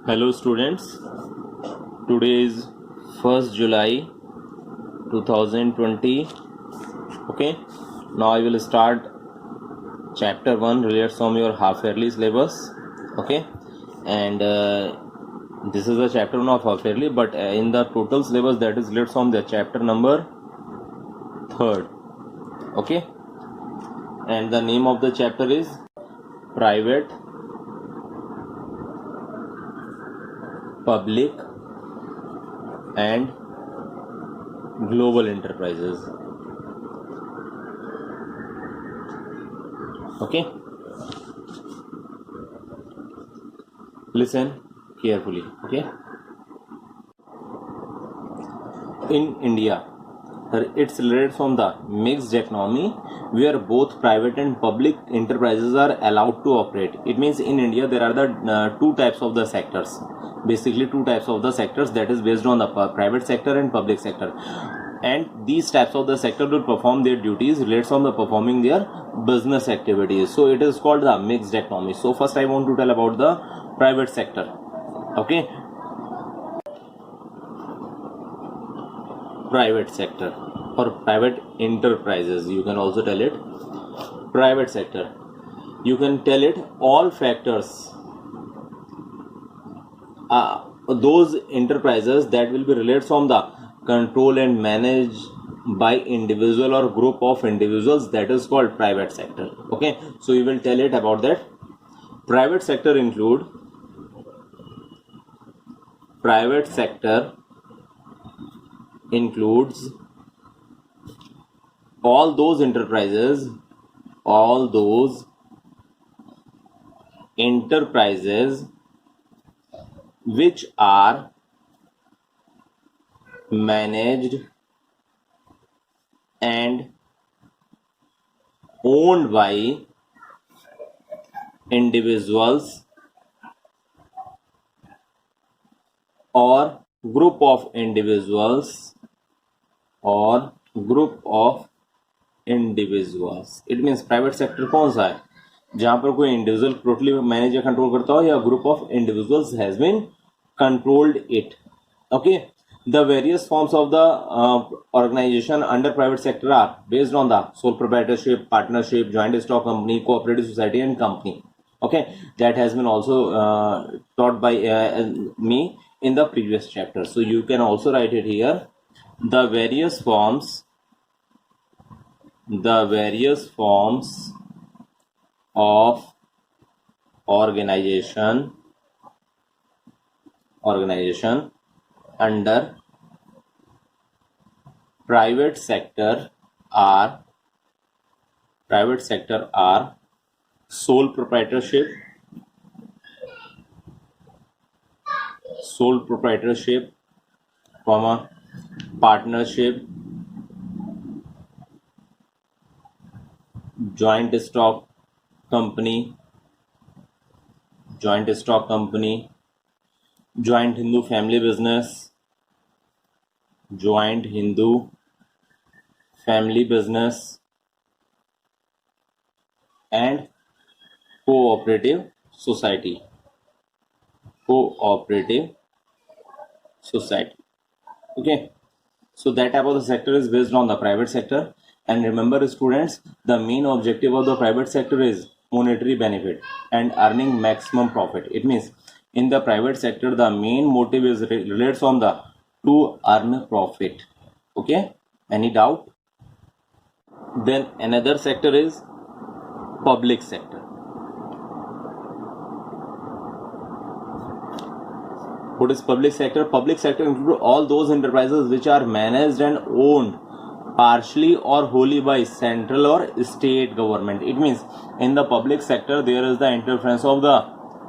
Hello students, today is 1st July 2020. Okay, now I will start chapter 1 relates from your half yearly syllabus. Okay, and this is the chapter 1 of half yearly, but in the total syllabus that is relates from the chapter number 3rd. Okay, and the name of the chapter is Private, Public and Global Enterprises. Okay, listen carefully. Okay, in India, it's related from the mixed economy where both private and public enterprises are allowed to operate. It means in India there are the two types of the sectors, basically two types of the sectors, that is based on the private sector and public sector, and these types of the sector will perform their duties related from the performing their business activities. So it is called the mixed economy. So first I want to tell about the private sector. Okay, private sector or private enterprises, you can also tell it private sector. You can tell it all factors, those enterprises that will be related from the control and managed by individual or group of individuals, that is called private sector. Okay, so you will tell it about that. Private sector includes all those enterprises which are managed and owned by individuals or group of individuals It means private sector कौन सा है, जहां पर कोई individual totally manage या control करता हो या group of individuals has been controlled it. Okay, the various forms of the organization under private sector are based on the sole proprietorship, partnership, joint stock company, cooperative society and company. Okay, that has been also taught by me in the previous chapter. So you can also write it here. The various forms of organization under private sector are sole proprietorship, partnership, joint stock company, joint Hindu family business, and cooperative society. Okay, so that type of the sector is based on the private sector. And remember students, the main objective of the private sector is monetary benefit and earning maximum profit. It means in the private sector the main motive is relates on the to earn profit. Okay, any doubt? Then another sector is public sector. What is public sector? Public sector includes all those enterprises which are managed and owned partially or wholly by central or state government. It means in the public sector there is the interference of the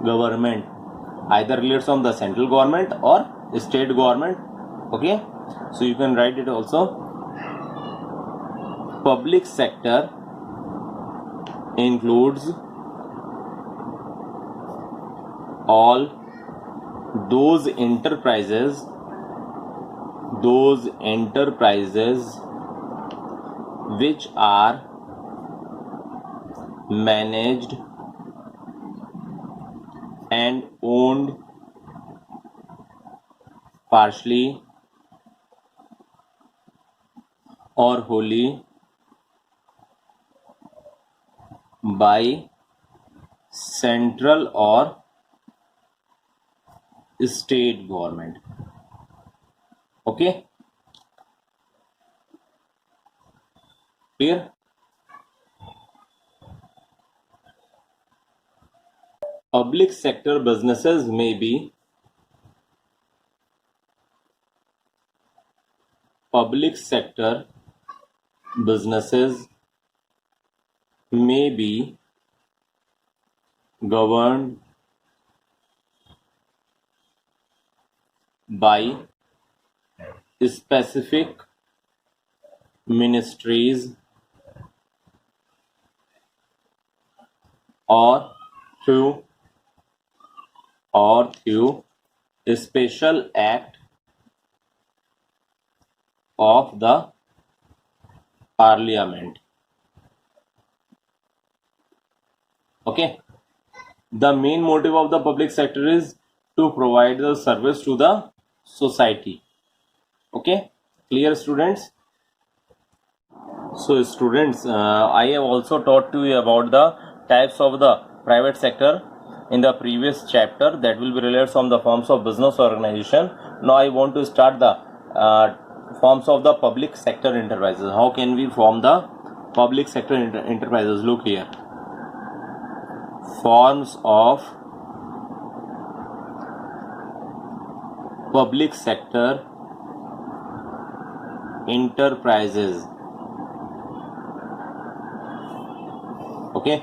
government, either relates from the central government or state government. Okay, so you can write it also. Public sector includes all those enterprises which are managed and owned partially or wholly by central or state government. Okay, clear? Public sector businesses may be public sector businesses may be governed by specific ministries or through a special act of the parliament. Okay, the main motive of the public sector is to provide the service to the society. Okay, clear, students? So students, I have also taught to you about the types of the private sector in the previous chapter, that will be related from the forms of business organization. Now I want to start the forms of the public sector enterprises. How can we form the public sector enterprises? Look here, forms of public sector enterprises. Okay,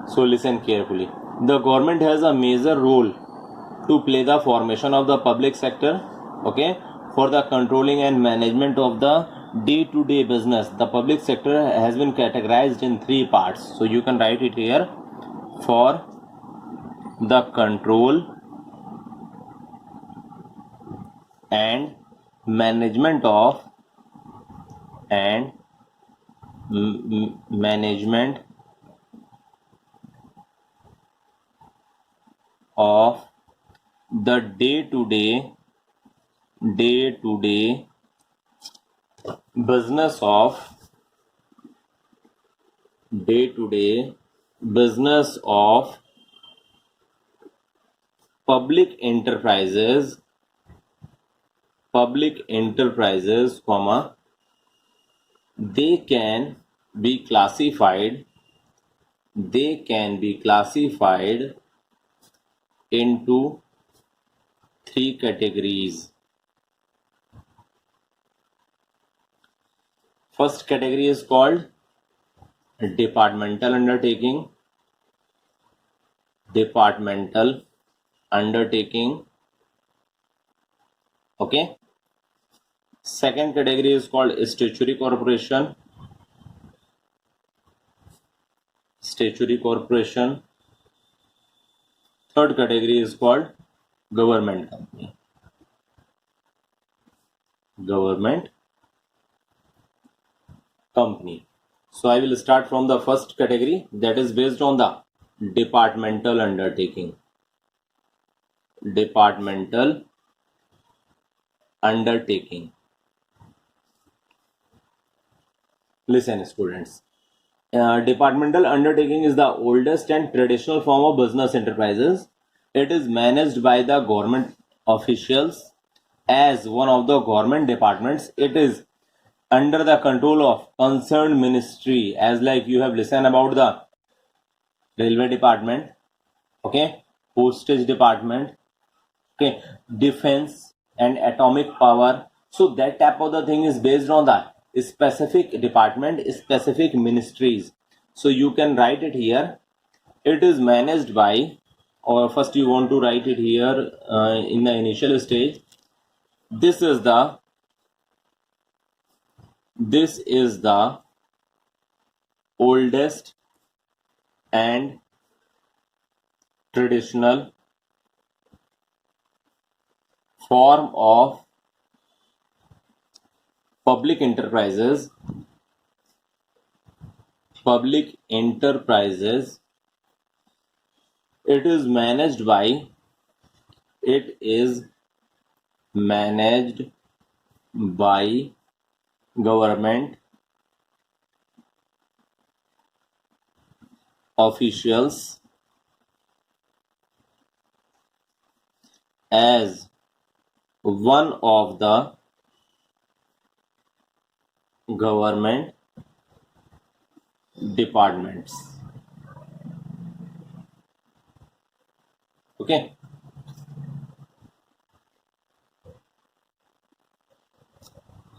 so listen carefully. The government has a major role to play the formation of the public sector. Okay, for the controlling and management of the day-to-day business, the public sector has been categorized in three parts. So you can write it here: for the control and management of the day-to-day business of public enterprises, comma, they can be classified into three categories. First category is called departmental undertaking. Okay. Second category is called statutory corporation. Third category is called government company. So I will start from the first category, that is based on the departmental undertaking. Listen, students. Departmental undertaking is the oldest and traditional form of business enterprises. It is managed by the government officials as one of the government departments. It is under the control of concerned ministry, as like you have listened about the railway department, okay, postage department, okay, defense and atomic power. So that type of the thing is based on the specific department, specific ministries. So you can write it here. It is managed by, or first you want to write it here in the initial stage. This is the oldest and traditional form of public enterprises. It is managed by managed by government officials as one of the government departments. Okay.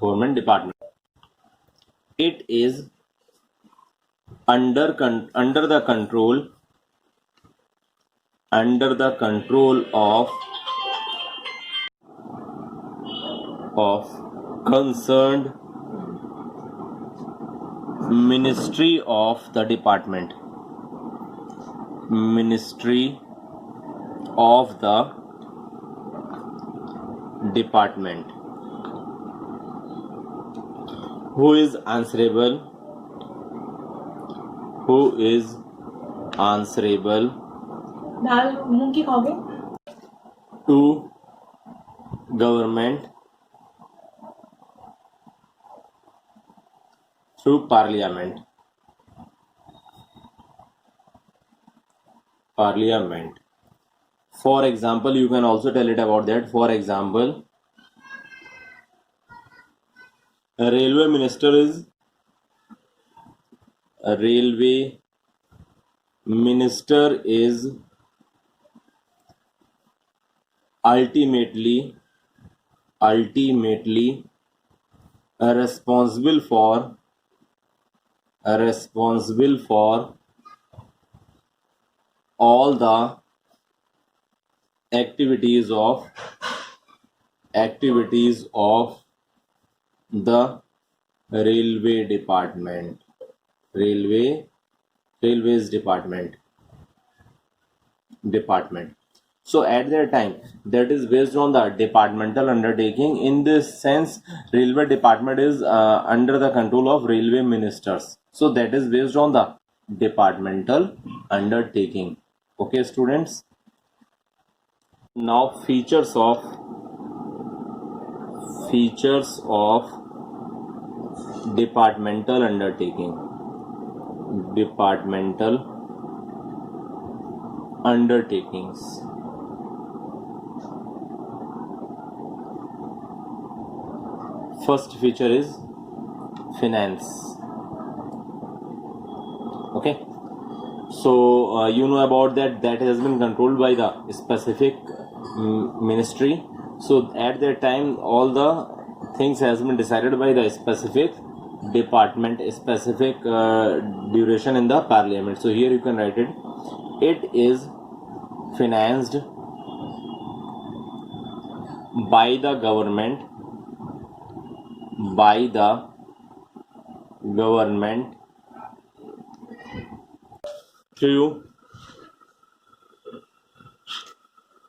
Government department. It is under the control of concerned ministry of the department. Ministry of the department. Who is answerable दाल मूंग की खाओगे? to government through parliament. For example, you can also tell it about that. For example, a railway minister is ultimately responsible for all the activities of the railways department. So at that time, that is based on the departmental undertaking. In this sense, railway department is under the control of railway ministers. So that is based on the departmental undertaking. Okay, students. Now features of departmental undertaking. Departmental undertakings. First feature is finance. Okay, so you know about that has been controlled by the specific ministry. So at that time, all the things has been decided by the specific department, specific duration in the parliament. So here you can write it. It is financed by the government through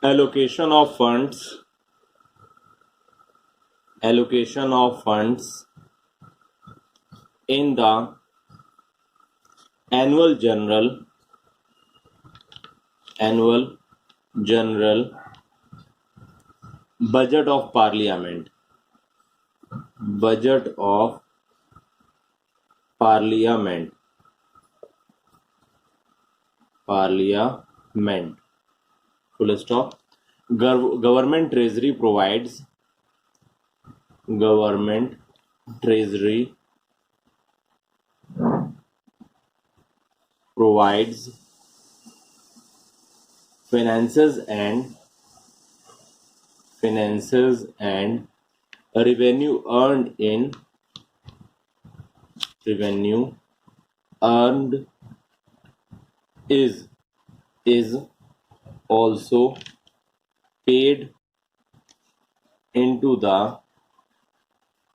allocation of funds in the annual general budget of parliament. Full stop. Government treasury provides finances and revenue earned is also paid into the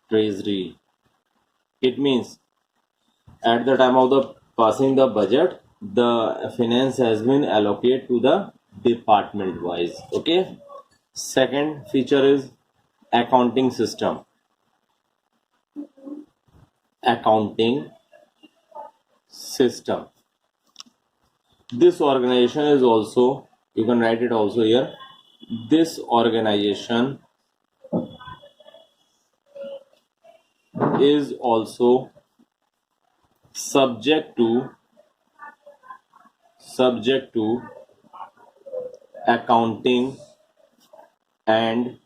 treasury. It means at the time of the passing the budget, the finance has been allocated to the department wise. Okay. Second feature is accounting system. This organization is also, you can write it also here. This organization is also subject to accounting and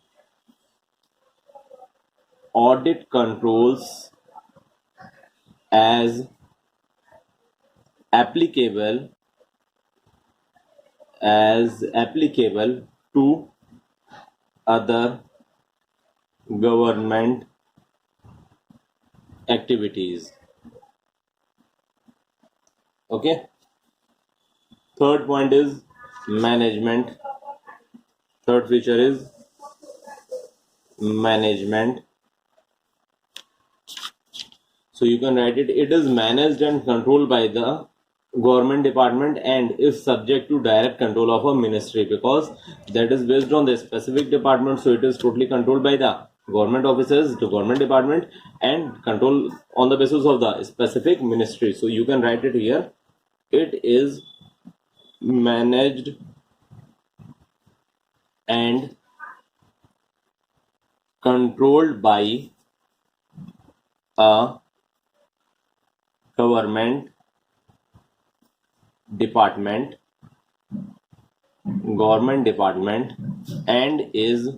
audit controls as applicable to other government activities. Okay. Third point is management. Third feature is management. So you can write it. It is managed and controlled by the government department and is subject to direct control of a ministry, because that is based on the specific department. So it is totally controlled by the government officers, the government department, and control on the basis of the specific ministry. So you can write it here. It is managed and controlled by a government department and is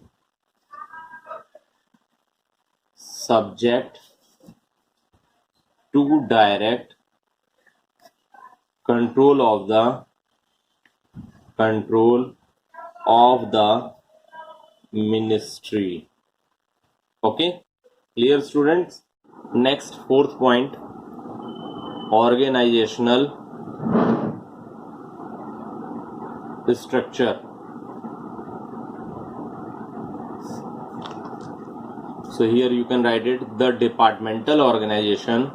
subject to direct control of the ministry. Okay, clear students? Next, fourth point, organizational structure. So here you can write it, the departmental organization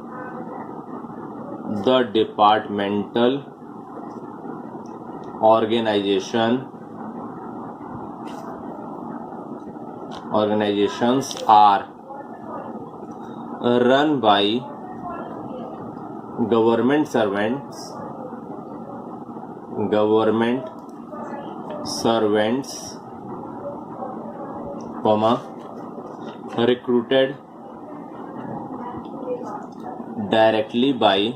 organizations are run by government servants, recruited directly by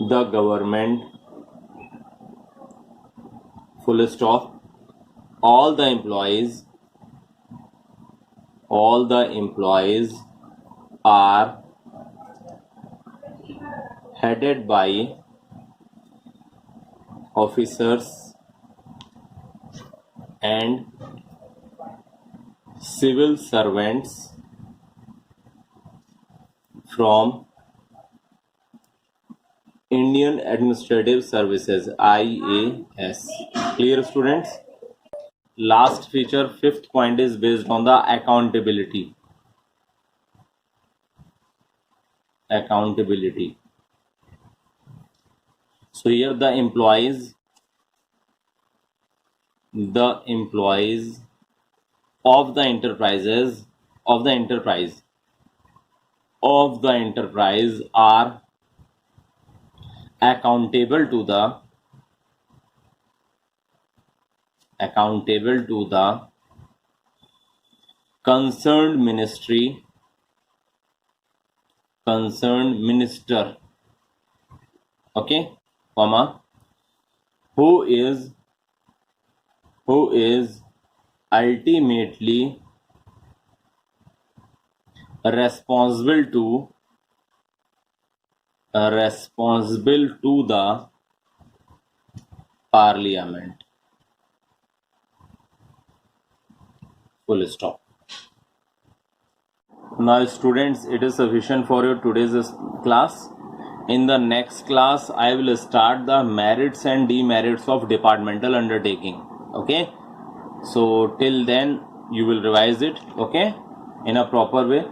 the government, full stop. All the employees are headed by officers and civil servants from Indian Administrative Services, IAS. Clear students? Last feature, fifth point, is based on the accountability. So here the employees of the enterprise are accountable to the concerned minister, okay, who is ultimately responsible to the parliament. Full stop. Now students, it is sufficient for your today's class. In the next class, I will start the merits and demerits of departmental undertaking. Okay, so till then you will revise it, okay, in a proper way.